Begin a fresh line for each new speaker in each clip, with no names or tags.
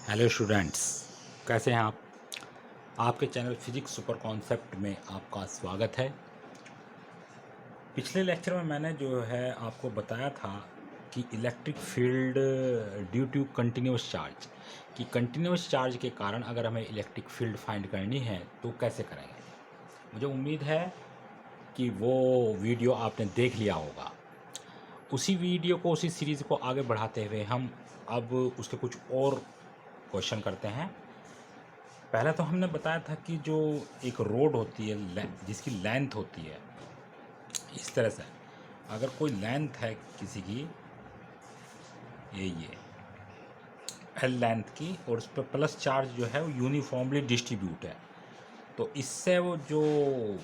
Hello students, कैसे हैं आप। आपके चैनल फिजिक्स सुपर कॉन्सेप्ट में आपका स्वागत है। पिछले लेक्चर में मैंने जो है आपको बताया था कि electric field due to continuous charge, कि कंटिन्यूस चार्ज के कारण अगर हमें इलेक्ट्रिक फील्ड फाइंड करनी है तो कैसे करेंगे। मुझे उम्मीद है कि वो वीडियो आपने देख लिया होगा। उसी वीडियो को, उसी सीरीज़ को आगे बढ़ाते हुए हम अब उसके कुछ और क्वेश्चन करते हैं। पहले तो हमने बताया था कि जो एक रोड होती है जिसकी लेंथ होती है इस तरह से, अगर कोई लेंथ है किसी की, ये एल लेंथ की, और उस पर प्लस चार्ज जो है वो यूनिफॉर्मली डिस्ट्रीब्यूट है, तो इससे वो जो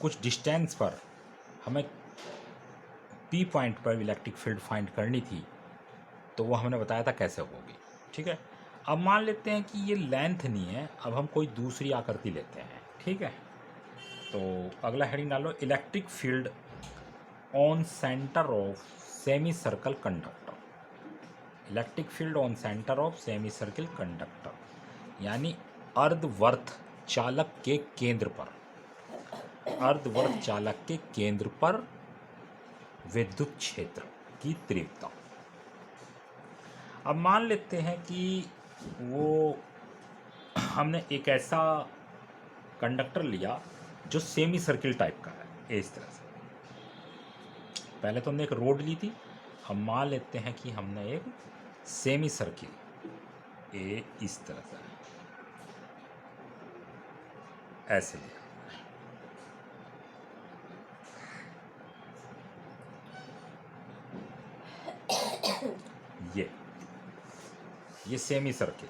कुछ डिस्टेंस पर हमें पी पॉइंट पर इलेक्ट्रिक फील्ड फाइंड करनी थी, तो वो हमने बताया था कैसे होगी। ठीक है, अब मान लेते हैं कि ये लेंथ नहीं है, अब हम कोई दूसरी आकृति लेते हैं। ठीक है, तो अगला हेडिंग डालो, electric field on centre of semi circle conductor. Electric field on centre of semi circle conductor, यानी अर्धवर्त चालक के केंद्र पर, अर्धवर्त चालक के केंद्र पर विद्युत क्षेत्र की तीव्रता। अब मान लेते हैं कि वो हमने एक ऐसा कंडक्टर लिया जो सेमी सर्किल टाइप का है, इस तरह से। पहले तो हमने एक रोड ली थी, अब मान लेते हैं कि हमने एक सेमी सर्किल ए इस तरह से ऐसे लिया। ये सेमी सर्किल,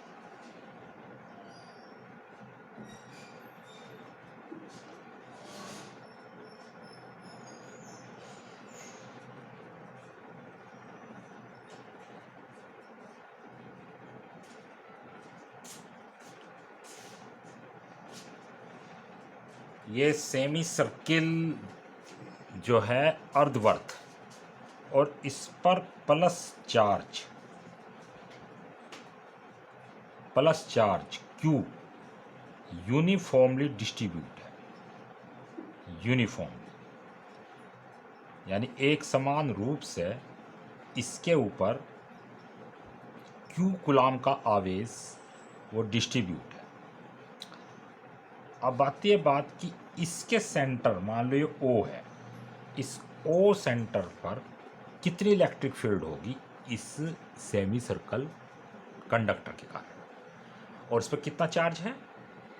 ये सेमी सर्किल जो है अर्धवर्त, और इस पर plus charge Q uniformly distribute है, यूनिफॉर्मली यानी एक समान रूप से इसके ऊपर क्यू कूलाम का आवेश वो डिस्ट्रीब्यूट है। अब आती है बात कि इसके सेंटर, मान लो ये ओ है, इस ओ सेंटर पर कितनी इलेक्ट्रिक फील्ड होगी इस सेमी सर्कल कंडक्टर के कारण, और इस पर कितना चार्ज है,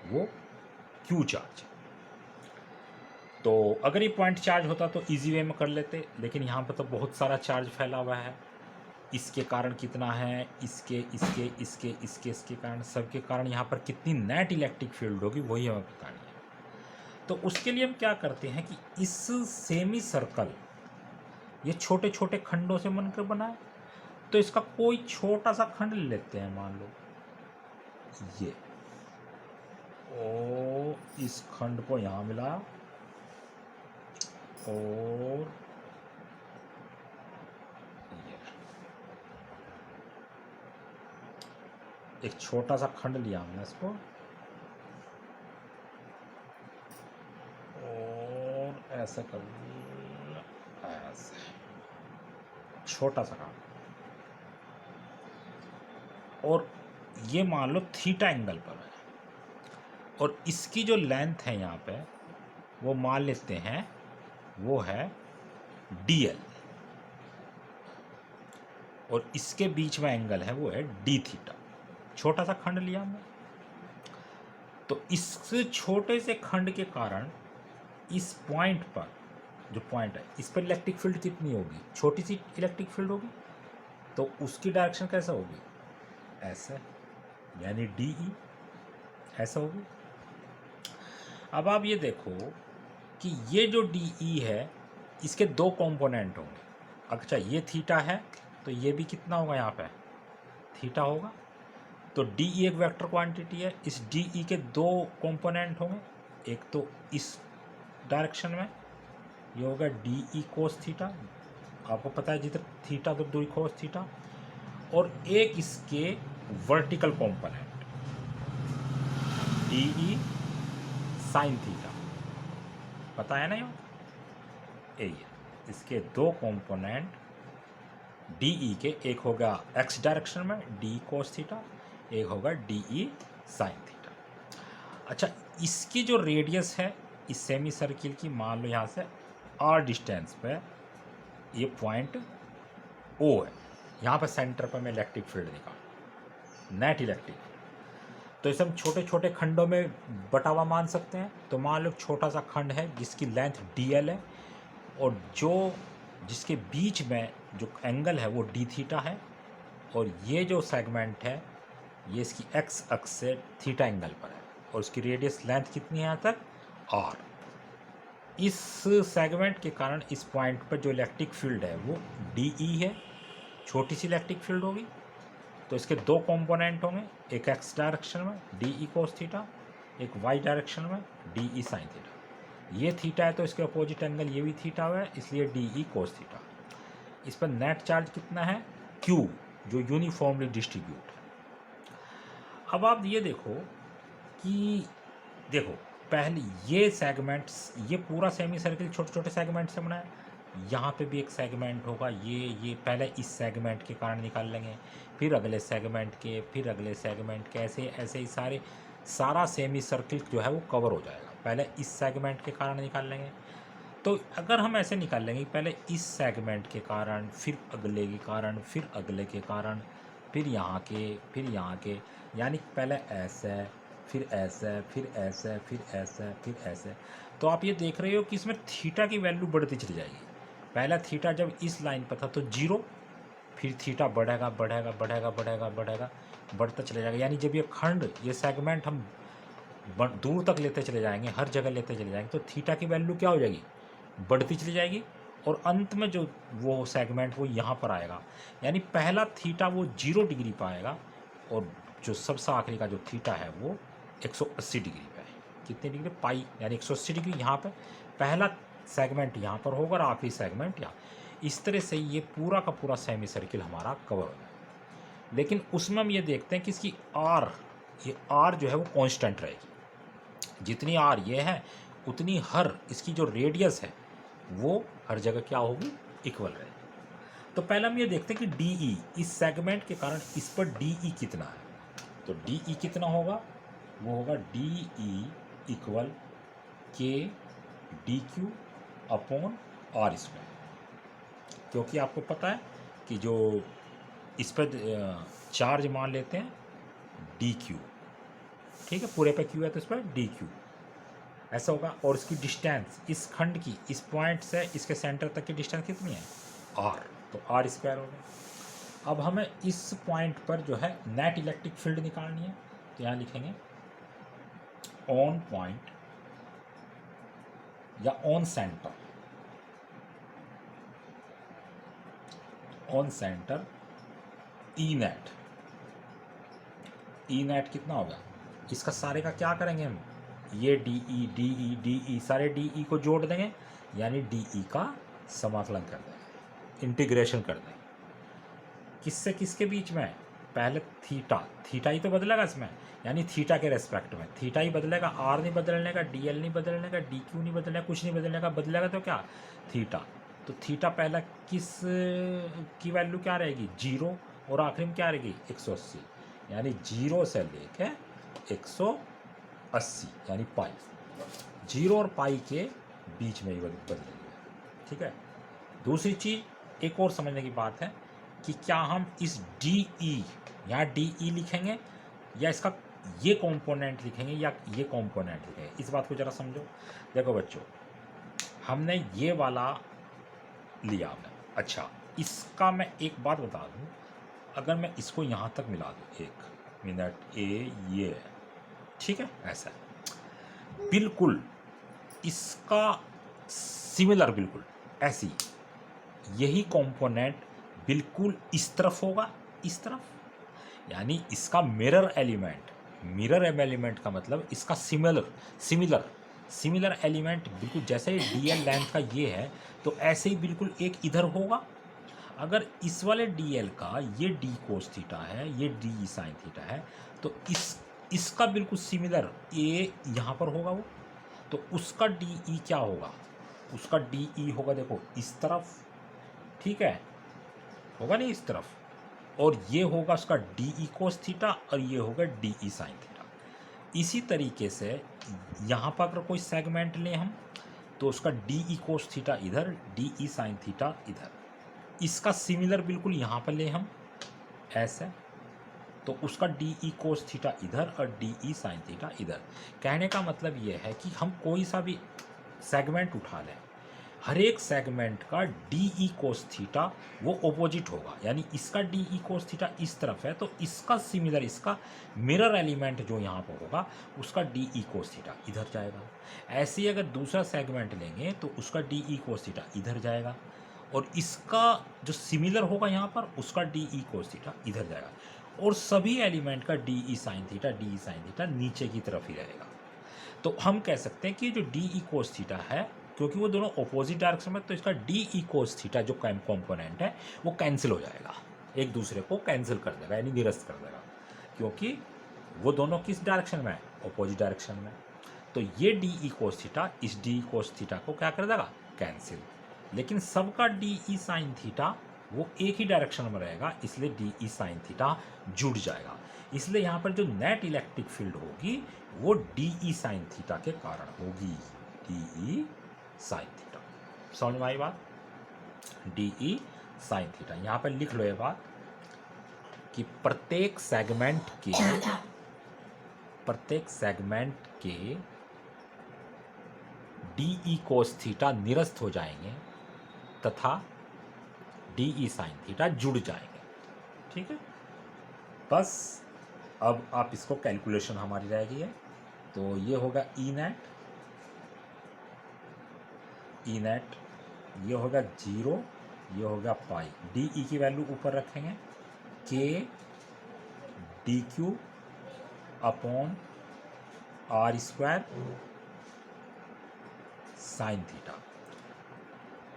वो क्यू चार्ज है। तो अगर ये पॉइंट चार्ज होता तो इजी वे में कर लेते, लेकिन यहाँ पर तो बहुत सारा चार्ज फैला हुआ है। इसके कारण कितना है, इसके इसके इसके इसके इसके कारण, सबके कारण यहाँ पर कितनी नेट इलेक्ट्रिक फील्ड होगी वही हमें बतानी है। तो उसके लिए हम क्या करते हैं कि इस सेमी सर्कल, ये छोटे छोटे खंडों से बनकर बना है, तो इसका कोई छोटा सा खंड ले लेते हैं। मान लो ये ओ, इस खंड को यहाँ मिला, और एक छोटा सा खंड लिया हमने इसको, और ऐसा कर दिया, ऐसे छोटा सा खंड, और ये मान लो थीटा एंगल पर है, और इसकी जो लेंथ है यहाँ पे वो मान लेते हैं वो है dl, और इसके बीच में एंगल है वो है d थीटा। छोटा सा खंड लिया हमने, तो इस छोटे से खंड के कारण इस पॉइंट पर, जो पॉइंट है इस पर इलेक्ट्रिक फील्ड कितनी होगी, छोटी सी इलेक्ट्रिक फील्ड होगी, तो उसकी डायरेक्शन कैसा होगी, ऐसा, यानी डी ई ऐसा होगी। अब आप ये देखो कि ये जो डी ई है इसके दो कंपोनेंट होंगे। अच्छा, ये थीटा है तो ये भी कितना होगा, यहाँ पे थीटा होगा, तो डी ई एक वेक्टर क्वांटिटी है। इस डी ई के दो कंपोनेंट होंगे, एक तो इस डायरेक्शन में ये होगा डी ई कोस थीटा, आपको पता है जिधर थीटा तो दूरी कोस थीटा, और एक इसके vertical component D E sine theta, पता है ना ये इसके दो कंपोनेंट डी ई के, एक होगा एक्स डायरेक्शन में डी कोस थीटा, एक होगा डी ई साइन थीटा। अच्छा, इसकी जो रेडियस है इस सेमी सर्किल की, मान लो यहाँ से आर डिस्टेंस पे ये पॉइंट ओ है, यहाँ पर सेंटर पर मैं इलेक्ट्रिक फील्ड निकाल नेट इलेक्ट्रिक, तो इसे हम छोटे छोटे खंडों में बटा हुआ मान सकते हैं। तो मान लो छोटा सा खंड है जिसकी लेंथ डी एल है और जिसके बीच में जो एंगल है वो डी थीटा है, और ये जो सेगमेंट है ये इसकी एक्स अक्ष से थीटा एंगल पर है, और उसकी रेडियस लेंथ कितनी है यहाँ तक आर। इस सेगमेंट के कारण इस पॉइंट पर जो इलेक्ट्रिक फील्ड है वो डी ई है, छोटी सी इलेक्ट्रिक फील्ड होगी। तो इसके दो कंपोनेंट होंगे, एक एक्स डायरेक्शन में डी ई कोस थीटा, एक वाई डायरेक्शन में डी ई साइन थीटा। ये थीटा है तो इसके अपोजिट एंगल ये भी थीटा है, इसलिए डी ई कोस थीटा। इस पर नेट चार्ज कितना है क्यू, जो यूनिफॉर्मली डिस्ट्रीब्यूट है। अब आप ये देखो कि पहले ये सेगमेंट्स, ये पूरा सेमी सर्किल छोटे छोटे सेगमेंट से बना है, यहाँ पे भी एक सेगमेंट होगा, ये पहले इस सेगमेंट के कारण निकाल लेंगे, फिर अगले सेगमेंट के, फिर अगले सेगमेंट के, ऐसे ऐसे ही सारा सेमी सर्किल जो है वो कवर हो जाएगा। पहले इस सेगमेंट के कारण निकाल लेंगे। तो अगर हम ऐसे निकाल लेंगे, पहले इस सेगमेंट के कारण, फिर अगले के कारण, फिर अगले के कारण, फिर यहाँ के, फिर यहाँ के, यानी पहले ऐसे, फिर ऐसे, फिर ऐसे, फिर ऐसे, फिर ऐसे। तो आप ये देख रहे हो कि इसमें थीटा की वैल्यू बढ़ती चली जाएगी। पहला थीटा जब इस लाइन पर था तो 0, फिर थीटा बढ़ेगा बढ़ेगा बढ़ेगा बढ़ेगा बढ़ेगा, बढ़ता चले जाएगा। यानी जब ये खंड, ये सेगमेंट हम दूर तक लेते चले जाएंगे, हर जगह लेते चले जाएंगे, तो थीटा की वैल्यू क्या हो जाएगी, बढ़ती चली जाएगी, और अंत में जो वो सेगमेंट वो यहाँ पर आएगा। यानी पहला थीटा वो 0 डिग्री पर आएगा, और जो सबसे आखिरी का जो थीटा है वो 180 डिग्री पे है। कितने डिग्री, पाई, यानी 180 डिग्री यहाँ पर पहला सेगमेंट यहाँ पर होगा और आखिरी सेगमेंट यहाँ। इस तरह से ये पूरा का पूरा सेमी सर्किल हमारा कवर हो जाएगा। लेकिन उसमें हम ये देखते हैं कि इसकी आर, ये आर जो है वो कांस्टेंट रहेगी। जितनी आर ये है उतनी हर इसकी जो रेडियस है वो हर जगह क्या होगी, इक्वल रहेगी। तो पहले हम ये देखते हैं कि डी ई, इस सेगमेंट के कारण इस पर डी ई कितना है। तो डी ई कितना होगा, वो होगा D E equal K D Q upon R square, क्योंकि आपको पता है कि जो इस पर चार्ज मान लेते हैं डी क्यू, ठीक है, पूरे पे क्यू है तो इस पर डी क्यू ऐसा होगा। और इसकी डिस्टेंस इस खंड की, इस पॉइंट से इसके सेंटर तक की डिस्टेंस कितनी है, आर, तो आर स्क्वायर होगा। अब हमें इस पॉइंट पर जो है नेट इलेक्ट्रिक फील्ड निकालनी है, तो यहाँ लिखेंगे ऑन पॉइंट या on centre, on centre E net. E net कितना होगा, इसका सारे का क्या करेंगे हम, ये D E D E D E, सारे डी ई को जोड़ देंगे, यानी डी ई का समाकलन कर देंगे, इंटीग्रेशन कर देंगे। किससे किसके बीच में, पहले थीटा, थीटा ही तो बदलेगा इसमें, यानी थीटा के रेस्पेक्ट में थीटा ही बदलेगा, आर नहीं बदलने का, डी एल नहीं बदलने का, डी क्यू नहीं बदलने का, कुछ नहीं बदलने का, बदलेगा तो क्या, थीटा। तो थीटा पहला किस की वैल्यू क्या रहेगी, 0, और आखिरी में क्या रहेगी 180, यानी 0 से लेके 180, यानी पाई, 0 और पाई के बीच में ही बदलेगी, ठीक है। दूसरी चीज़ एक और समझने की बात है कि क्या हम इस डी ई, यहाँ डी ई लिखेंगे या इसका ये कंपोनेंट लिखेंगे या ये कंपोनेंट लिखेंगे, इस बात को ज़रा समझो। देखो बच्चों, हमने ये वाला लिया हमने, अच्छा इसका मैं एक बात बता दूं, अगर मैं इसको यहाँ तक मिला दूँ, 1 मिनट, ये ठीक है, ऐसा बिल्कुल इसका सिमिलर, बिल्कुल ऐसी यही कंपोनेंट बिल्कुल इस तरफ होगा, इस तरफ, यानी इसका मिरर एलिमेंट, मिरर एलिमेंट का मतलब इसका सिमिलर एलिमेंट बिल्कुल जैसे डी एल लेंथ का ये है, तो ऐसे ही बिल्कुल एक इधर होगा अगर इस वाले डी एल का ये डी कोस थीटा है, ये डी साइन थीटा है, तो इसका बिल्कुल सिमिलर ए यहाँ पर होगा वो, तो उसका डी ई क्या होगा, उसका डी ई होगा देखो इस तरफ, ठीक है, होगा नहीं इस तरफ, और ये होगा उसका डी ई कोस थीटा और ये होगा डी ई साइन थीटा। इसी तरीके से यहाँ पर अगर कोई सेगमेंट लें हम, तो उसका डी ई कोस थीटा इधर, डी ई साइन थीटा इधर, इसका सिमिलर बिल्कुल यहाँ पर ले हम ऐसे, तो उसका डी ई कोस थीटा इधर और डी ई साइन थीटा इधर। कहने का मतलब ये है कि हम कोई सा भी सेगमेंट उठा लें, हर एक सेगमेंट का डी ई कोस थीटा वो ओपोजिट होगा, यानी इसका डी ई कोस थीटा इस तरफ है तो इसका सिमिलर, इसका मिरर एलिमेंट जो यहाँ पर होगा उसका डी ई कोस थीटा इधर जाएगा। ऐसे ही अगर दूसरा सेगमेंट लेंगे तो उसका डी ई कोस थीटा इधर जाएगा, और इसका जो सिमिलर होगा यहाँ पर उसका डी ई कोस थीटा इधर जाएगा, और सभी एलिमेंट का डी ई साइन थीटा नीचे की तरफ ही रहेगा। तो हम कह सकते हैं कि जो डी ई कोस थीटा है, क्योंकि वो दोनों अपोजिट डायरेक्शन में, तो इसका डी ई कोस थीटा जो कॉम्पोनेंट है वो कैंसिल हो जाएगा, एक दूसरे को कैंसिल कर देगा, यानी निरस्त कर देगा, क्योंकि वो दोनों किस डायरेक्शन में है, अपोजिट डायरेक्शन में। तो ये डी ई कोस थीटा इस डी ई कोस थीटा को क्या कर देगा, कैंसिल। लेकिन सबका डी ई साइन थीटा वो एक ही डायरेक्शन में रहेगा, इसलिए डी ई साइन थीटा जुड़ जाएगा। इसलिए यहाँ पर जो नेट इलेक्ट्रिक फील्ड होगी वो डी ई साइन थीटा के कारण होगी, डी ई साइन थीटा। समझ में आई बात, डी ई साइन थीटा। यहाँ पर लिख लो ये बात कि प्रत्येक सेगमेंट के डी ई कोस थीटा निरस्त हो जाएंगे तथा डी ई साइन थीटा जुड़ जाएंगे, ठीक है। बस अब आप इसको कैलकुलेशन हमारी रह गई है, तो ये होगा ई नेट, ये होगा 0, ये होगा पाई, डी ई की वैल्यू ऊपर रखेंगे, K D Q upon R square sine theta.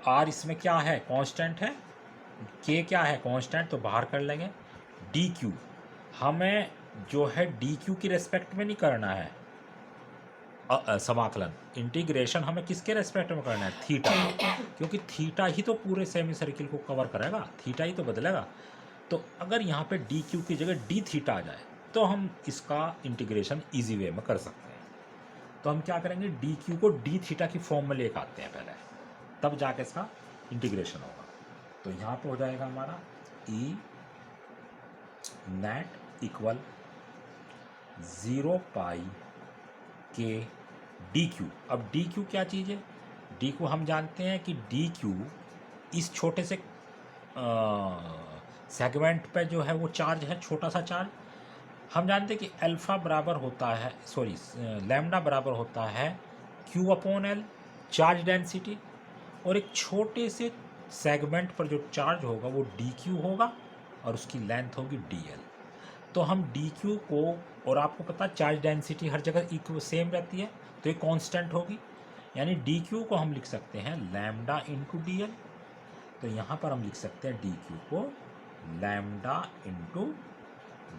आर इसमें क्या है, कांस्टेंट है, के क्या है, कांस्टेंट, तो बाहर कर लेंगे। डी क्यू हमें जो है डी क्यू की रेस्पेक्ट में नहीं करना है, समाकलन इंटीग्रेशन हमें किसके रेस्पेक्ट में करना है, थीटा, क्योंकि थीटा ही तो पूरे सेमी सर्किल को कवर करेगा, थीटा ही तो बदलेगा। तो अगर यहाँ पे डी क्यू की जगह डी थीटा आ जाए तो हम इसका इंटीग्रेशन इजी वे में कर सकते हैं। तो हम क्या करेंगे, डी क्यू को डी थीटा की फॉर्म में लेकर आते हैं पहले, तब जाके इसका इंटीग्रेशन होगा। तो यहाँ पे हो जाएगा हमारा ई नेट इक्वल 0 पाई के डी क्यू। अब डी क्यू क्या चीज़ है, डी क्यू हम जानते हैं कि डी क्यू इस छोटे से सेगमेंट पे जो है वो चार्ज है, छोटा सा चार्ज। हम जानते हैं कि अल्फ़ा बराबर होता है, सॉरी लैम्डा बराबर होता है Q upon L, charge density, और एक छोटे से सेगमेंट पर जो चार्ज होगा वो डी क्यू होगा और उसकी लेंथ होगी डी एल। तो हम डी क्यू को, और आपको पता है चार्ज डेंसिटी हर जगह इक्वल सेम रहती है, तो ये कांस्टेंट होगी, यानी डी क्यू को हम लिख सकते हैं लैम्डा इंटू डी एल। तो यहाँ पर हम लिख सकते हैं डी क्यू को lambda into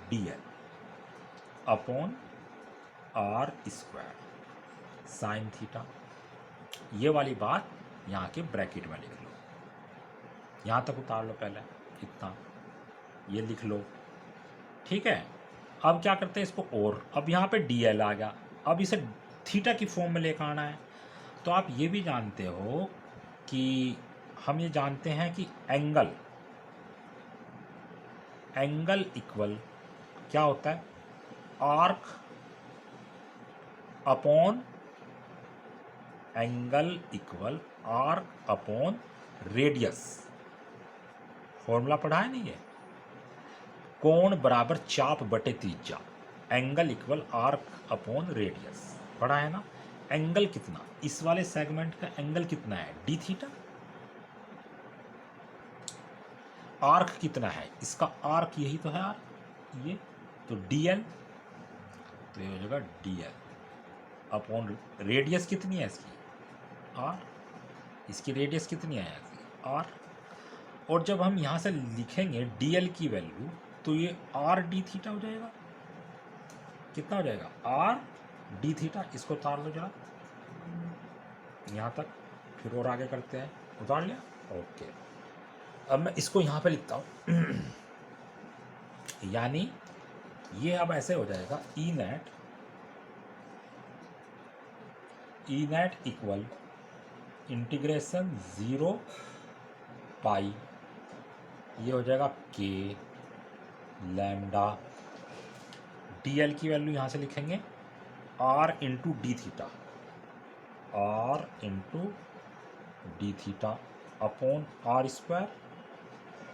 D L upon R square sine theta. ये वाली बात यहाँ के ब्रैकेट में लिख लो, यहाँ तक उतार लो पहले, इतना ये लिख लो, ठीक है। अब क्या करते हैं इसको, और अब यहाँ पे डी एल आ गया, अब इसे थीटा की फॉर्म में लेकर आना है। तो आप ये भी जानते हो कि हम ये जानते हैं कि एंगल इक्वल क्या होता है, arc upon, angle equal arc upon radius. Formula पढ़ा है नहीं ये, कोण बराबर चाप बटे त्रिज्या, angle equal arc upon radius, पढ़ा है ना। एंगल कितना, इस वाले सेगमेंट का एंगल कितना है, डी थीटा। आर्क कितना है, इसका आर्क यही तो है आर्क, ये तो डी एल, तो ये हो जाएगा डी एल अपॉन रेडियस कितनी है इसकी, आर, इसकी रेडियस कितनी है इसकी, आर। और जब हम यहाँ से लिखेंगे dl की वैल्यू तो ये r d थीटा हो जाएगा। कितना हो जाएगा? r d theta. इसको उतार दो जरा यहाँ तक, फिर और आगे करते हैं। उतार लिया? ओके। अब मैं इसको यहाँ पे लिखता हूँ यानी ये अब ऐसे हो जाएगा ई नेट इक्वल इंटीग्रेशन 0 पाई, ये हो जाएगा के लैम्डा, डीएल की वैल्यू यहाँ से लिखेंगे r into D theta, r into D theta upon R square,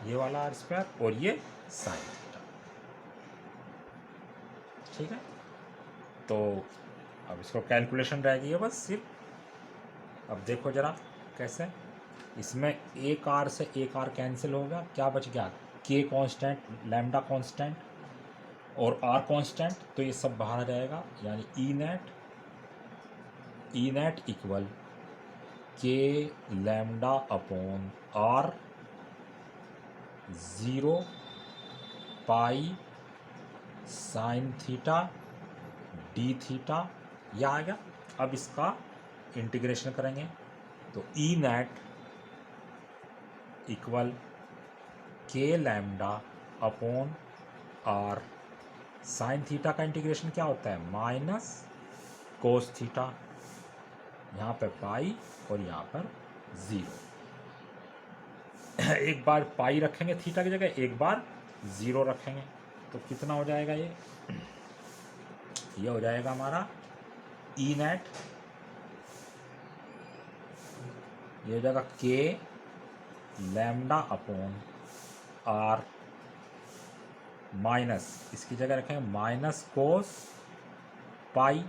ये वाला आर स्क्वायर और ये साइन थीटा। ठीक है, तो अब इसको कैलकुलेशन रह गई है बस सिर्फ। अब देखो जरा कैसे, इसमें एक आर से एक आर कैंसिल हो गया, क्या बच गया? के कांस्टेंट, लैम्डा कांस्टेंट और आर कांस्टेंट, तो ये सब बाहर आ जाएगा। यानी E net equal K lambda upon R 0 pi sine theta D theta, यह आ गया। अब इसका इंटीग्रेशन करेंगे तो E net equal K lambda upon R, sine theta का इंटीग्रेशन क्या होता है? माइनस कोस थीटा, यहाँ पर पाई और यहाँ पर 0। एक बार पाई रखेंगे थीटा की जगह, एक बार 0 रखेंगे, तो कितना हो जाएगा? ये हो जाएगा हमारा ई नेट, ये हो जाएगा K lambda upon are minus, इसकी जगह रखेंगे माइनस कोस पाई,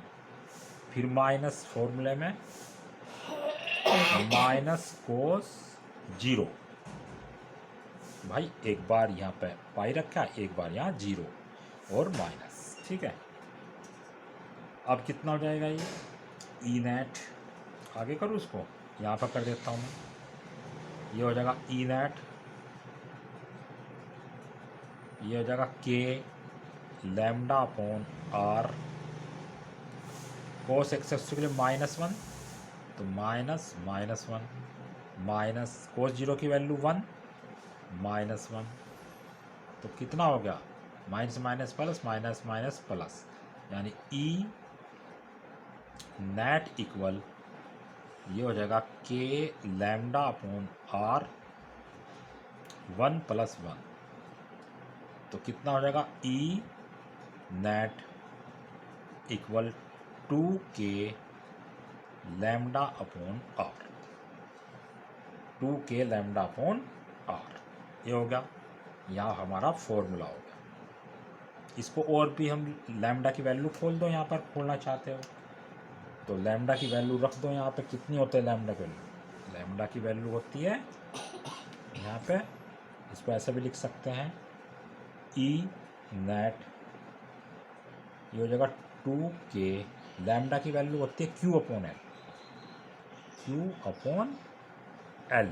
फिर माइनस फॉर्मूले में माइनस कोस 0। भाई एक बार यहाँ पे पाई रखा, एक बार यहाँ 0 और माइनस। ठीक है, अब कितना हो जाएगा? ये ई नेट, आगे करूँ उसको, यहाँ पर कर देता हूँ मैं। ये हो जाएगा ई नेट, ये हो जाएगा K lambda upon R, cos X के लिए -1, तो माइनस 1 माइनस कोस 0 की वैल्यू 1 -1, तो कितना हो गया? Minus minus plus, minus minus plus, यानी ई नेट इक्वल, ये हो जाएगा के लैम्डा अपॉन आर 1 + 1, तो कितना हो जाएगा? E net equal 2k lambda upon R, 2k lambda upon R, ये हो गया। यहाँ हमारा फॉर्मूला हो गया। इसको और भी हम लैम्डा की वैल्यू खोल दो, यहाँ पर खोलना चाहते हो तो लैम्डा की वैल्यू रख दो। यहाँ पे कितनी होती है लैम्डा की वैल्यू? लैम्डा की वैल्यू होती है यहाँ पे, इसको ऐसे भी लिख सकते हैं ई नेट, ये हो जाएगा 2k, लैम्डा की वैल्यू होती है Q upon L, Q upon L।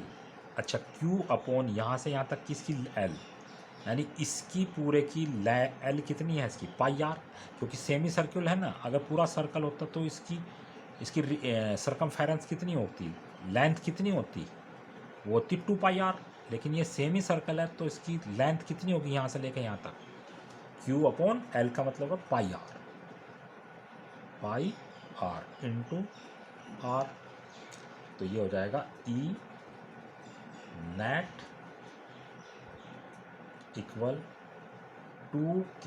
अच्छा, Q अपॉन यहाँ से यहाँ तक किसकी? L, यानी इसकी पूरे की L कितनी है इसकी? πr, क्योंकि सेमी सर्कुलर है ना। अगर पूरा सर्कल होता तो इसकी सरकमफेरेंस कितनी होती, लेंथ कितनी होती? वो होती 2πr, लेकिन ये सेमी सर्कल है तो इसकी लेंथ कितनी होगी यहाँ से लेकर यहाँ तक? Q अपॉन L का मतलब है πr इंटू r, तो ये हो जाएगा E net equal 2k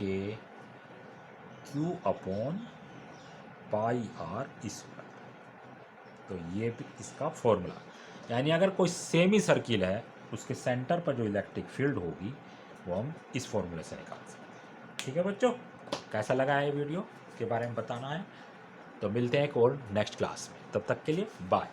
Q upon πr square. तो ये भी इसका फॉर्मूला। यानी अगर कोई सेमी सर्किल है उसके सेंटर पर जो इलेक्ट्रिक फील्ड होगी वो हम इस फॉर्मूले से निकाल सकते हैं। ठीक है बच्चों, कैसा लगा है ये वीडियो के बारे में बताना है। तो मिलते हैं एक और नेक्स्ट क्लास में, तब तक के लिए बाय।